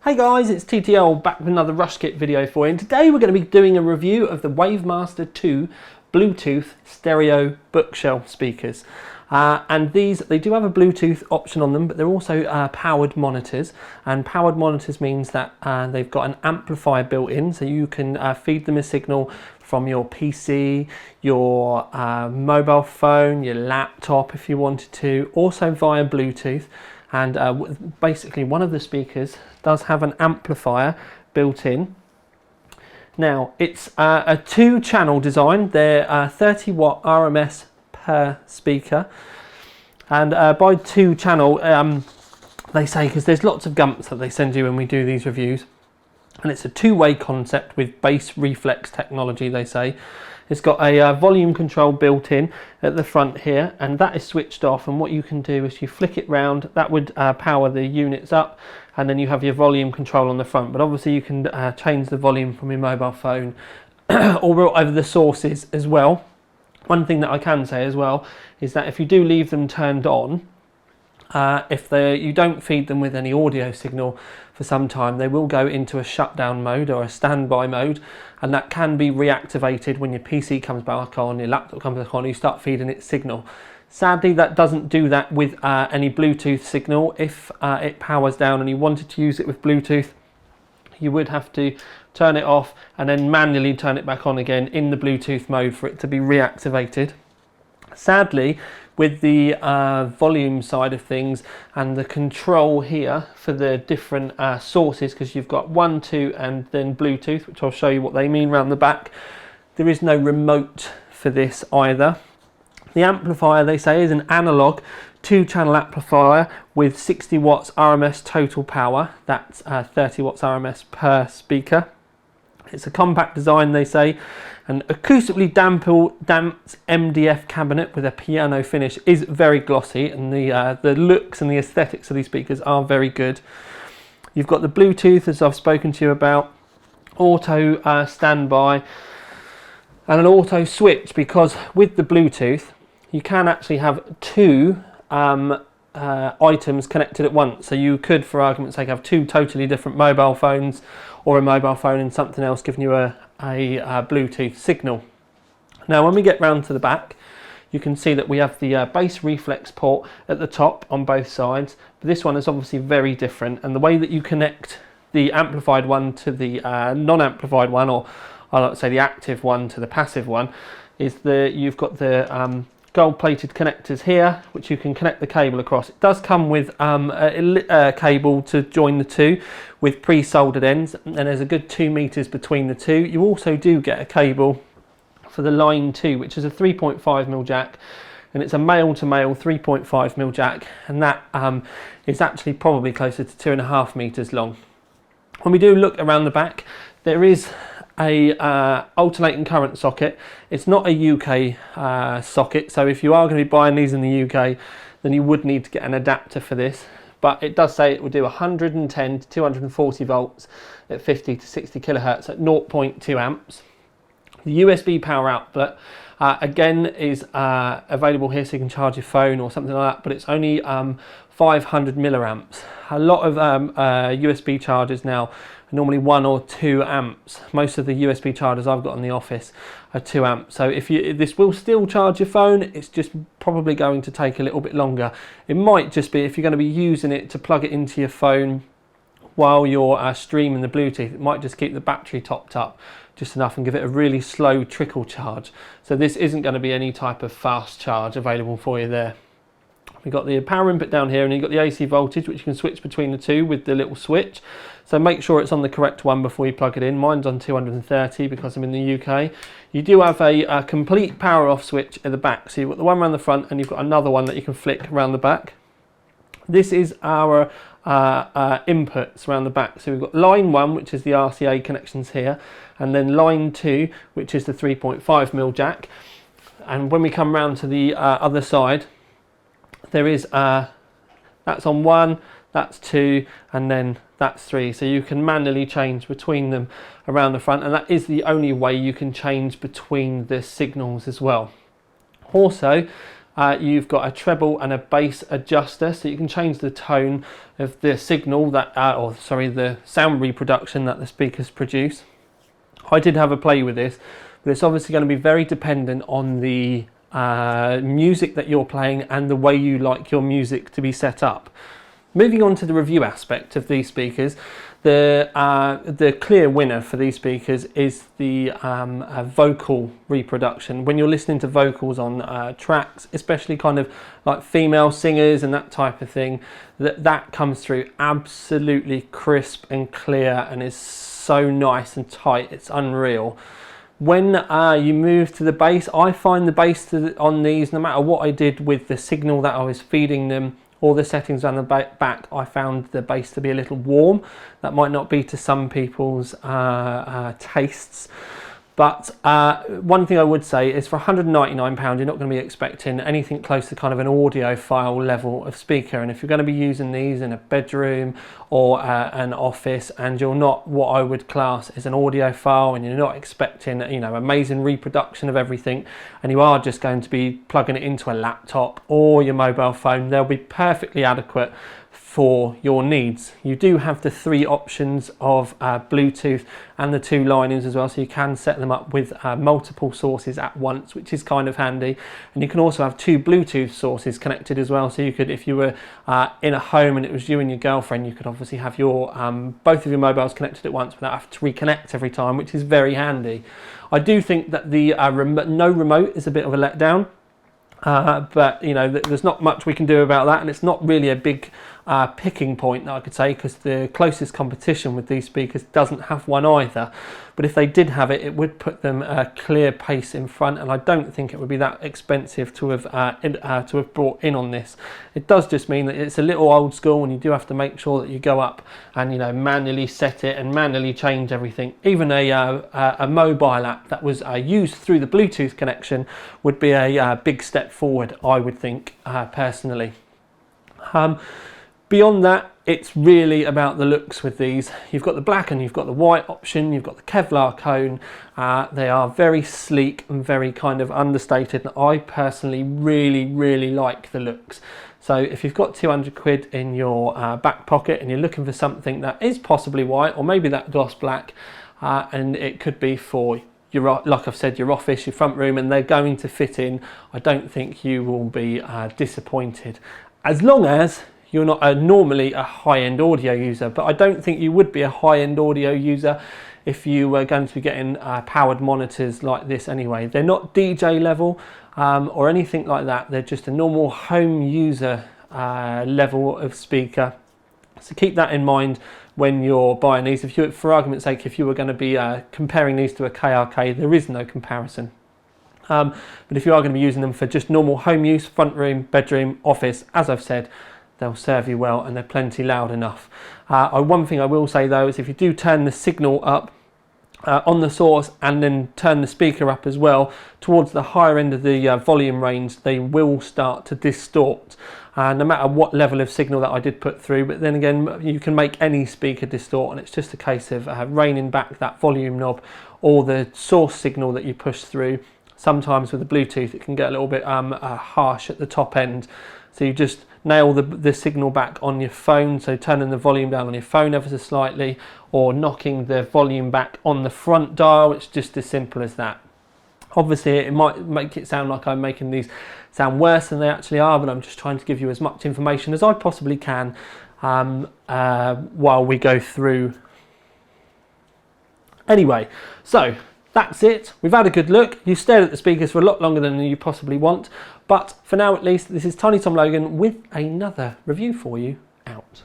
Hey guys, it's TTL back with another Rush Kit video for you, and today we're going to be doing a review of the Wavemaster 2 Bluetooth stereo bookshelf speakers. And these, they do have a Bluetooth option on them, but they're also powered monitors, and powered monitors means that they've got an amplifier built in, so you can feed them a signal from your PC, your mobile phone, your laptop if you wanted to, also via Bluetooth. And basically one of the speakers does have an amplifier built in. Now it's a 2-channel design. They're 30 watt RMS per speaker, and by 2-channel they say, because there's lots of gumps that they send you when we do these reviews, and it's a 2-way concept with bass reflex technology. They say it's got a volume control built in at the front here, and that is switched off, and what you can do is you flick it round, that would power the units up, and then you have your volume control on the front. But obviously you can change the volume from your mobile phone or over the sources as well. One thing that I can say as well is that if you do leave them turned on, if you don't feed them with any audio signal for some time, they will go into a shutdown mode or a standby mode, and that can be reactivated when your PC comes back on, your laptop comes back on, you start feeding it signal. Sadly, that doesn't do that with any Bluetooth signal. If it powers down and you wanted to use it with Bluetooth, you would have to turn it off and then manually turn it back on again in the Bluetooth mode for it to be reactivated. Sadly, with the volume side of things and the control here for the different sources, because you've got 1, 2 and then Bluetooth, which I'll show you what they mean around the back, there is no remote for this either. The amplifier, they say, is an analog 2-channel amplifier with 60 watts RMS total power. That's 30 watts RMS per speaker. It's a compact design, they say. An acoustically damped MDF cabinet with a piano finish is very glossy, and the looks and the aesthetics of these speakers are very good. You've got the Bluetooth, as I've spoken to you about, auto standby, and an auto switch, because with the Bluetooth you can actually have 2 items connected at once. So you could, for argument's sake, have 2 totally different mobile phones, or a mobile phone and something else giving you a Bluetooth signal. Now when we get round to the back, you can see that we have the bass reflex port at the top on both sides, but this one is obviously very different, and the way that you connect the amplified one to the non-amplified one, or I like to say the active one to the passive one, is you've got the gold-plated connectors here, which you can connect the cable across. It does come with a cable to join the two with pre-soldered ends, and there's a good 2 meters between the two. You also do get a cable for the line 2, which is a 3.5mm jack, and it's a male-to-male 3.5mm jack, and that is actually probably closer to 2.5 meters long. When we do look around the back, there is a alternating current socket. It's not a UK socket, so if you are going to be buying these in the UK, then you would need to get an adapter for this, but it does say it will do 110 to 240 volts at 50 to 60 kilohertz at 0.2 amps. The USB power outlet again is available here, so you can charge your phone or something like that, but it's only 500 milliamps. A lot of USB chargers now are normally 1 or 2 amps. Most of the USB chargers I've got in the office are 2 amps. So this will still charge your phone, it's just probably going to take a little bit longer. It might just be, if you're going to be using it to plug it into your phone while you're streaming the Bluetooth, it might just keep the battery topped up just enough and give it a really slow trickle charge. So this isn't going to be any type of fast charge available for you there. We've got the power input down here, and you've got the AC voltage, which you can switch between the two with the little switch. So make sure it's on the correct one before you plug it in. Mine's on 230 because I'm in the UK. You do have a complete power off switch at the back. So you've got the one around the front, and you've got another one that you can flick around the back. This is our inputs around the back. So we've got line 1, which is the RCA connections here, and then line 2, which is the 3.5mm jack. And when we come round to the other side, there is that's on 1, that's 2, and then that's 3. So you can manually change between them around the front, and that is the only way you can change between the signals as well. Also, you've got a treble and a bass adjuster, so you can change the tone of the signal that, the sound reproduction that the speakers produce. I did have a play with this, but it's obviously going to be very dependent on the music that you're playing and the way you like your music to be set up. Moving on to the review aspect of these speakers, the clear winner for these speakers is the vocal reproduction. When you're listening to vocals on tracks, especially kind of like female singers and that type of thing, that comes through absolutely crisp and clear and is so nice and tight, it's unreal. When you move to the bass, I find the bass on these, no matter what I did with the signal that I was feeding them, all the settings on the back, I found the bass to be a little warm. That might not be to some people's tastes. But one thing I would say is for £199, you're not going to be expecting anything close to kind of an audiophile level of speaker. And if you're going to be using these in a bedroom or an office, and you're not what I would class as an audiophile, and you're not expecting, you know, amazing reproduction of everything, and you are just going to be plugging it into a laptop or your mobile phone, they'll be perfectly adequate for your needs. You do have the 3 options of Bluetooth and the 2 linings as well, so you can set them up with multiple sources at once, which is kind of handy. And you can also have 2 Bluetooth sources connected as well, so you could, if you were in a home and it was you and your girlfriend, you could obviously have your both of your mobiles connected at once without having to reconnect every time, which is very handy. I do think that the no remote is a bit of a letdown. But you know, there's not much we can do about that, and it's not really a big picking point that I could say, because the closest competition with these speakers doesn't have one either. But if they did have it, it would put them a clear pace in front, and I don't think it would be that expensive to have brought in on this. It does just mean that it's a little old school, and you do have to make sure that you go up and, you know, manually set it and manually change everything. Even a mobile app that was used through the Bluetooth connection would be a big step forward, I would think, personally. Beyond that, it's really about the looks with these. You've got the black and you've got the white option, you've got the Kevlar cone. They are very sleek and very kind of understated, and I personally really like the looks. So if you've got 200 quid in your back pocket and you're looking for something that is possibly white or maybe that gloss black, and it could be for your, like I've said, your office, your front room, and they're going to fit in, I don't think you will be disappointed. As long as you're not normally a high-end audio user, but I don't think you would be a high-end audio user if you were going to be getting powered monitors like this anyway. They're not DJ level or anything like that. They're just a normal home user level of speaker. So keep that in mind when you're buying these. If you, for argument's sake, if you were going to be comparing these to a KRK, there is no comparison. But if you are going to be using them for just normal home use, front room, bedroom, office, as I've said, they'll serve you well, and they're plenty loud enough. One thing I will say though is if you do turn the signal up on the source and then turn the speaker up as well, towards the higher end of the volume range, they will start to distort. No matter what level of signal that I did put through, but then again, you can make any speaker distort, and it's just a case of reining back that volume knob or the source signal that you push through. Sometimes with the Bluetooth it can get a little bit harsh at the top end, so you just nail the signal back on your phone, so turning the volume down on your phone ever so slightly, or knocking the volume back on the front dial. It's just as simple as that. Obviously it might make it sound like I'm making these sound worse than they actually are, but I'm just trying to give you as much information as I possibly can while we go through. Anyway, so that's it. We've had a good look. You stared at the speakers for a lot longer than you possibly want, but for now at least, this is Tiny Tom Logan with another review for you out.